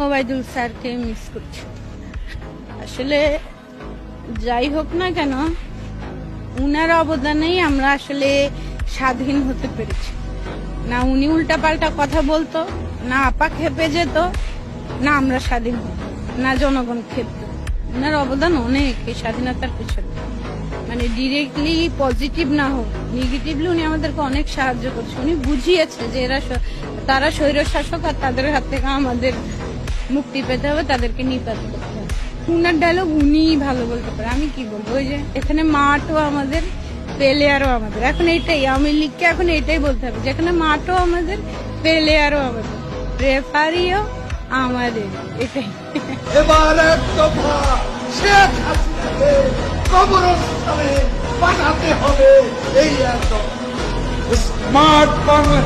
ওবায়দুল স্যারকে মিস করছি। আসলে যাই হোক না কেন, উনার অবদানেই আমরা আসলে স্বাধীন হতে পেরেছি। না উনি উল্টাপাল্টা কথা বলতো, না আপা খেপে যেত, না আমরা স্বাধীন হতো, না জনগণ খেপত। উনার অবদান অনেক এই স্বাধীনতার পিছনে। মানে ডিরেক্টলি পজিটিভ না হোক, নেগেটিভলি উনি আমাদেরকে অনেক সাহায্য করছে। উনি বুঝিয়েছে যে তারা স্বৈর শাসক, আর তাদের হাত থেকে আমাদের মুক্তি পেতে হবে, তাদেরকে নিপাত করতে হবে। উনার ডায়লগ উনি ভালো বলতে পারে, আমি কি বলবো। ওই যে এখানে মাঠও আমাদের, প্লেয়ারও আমাদের। এখন এইটাই আওয়ামী লীগকে এখন এইটাই বলতে হবে, যেখানে মাঠও আমাদের, প্লেয়ারও আমাদের, রেফারিও আমাদের। এটাই এবার এক দফা শেখ হাসিনাকে কবরস্থানে পাঠাতে হবে। এই একদম স্মার্ট বাংলা।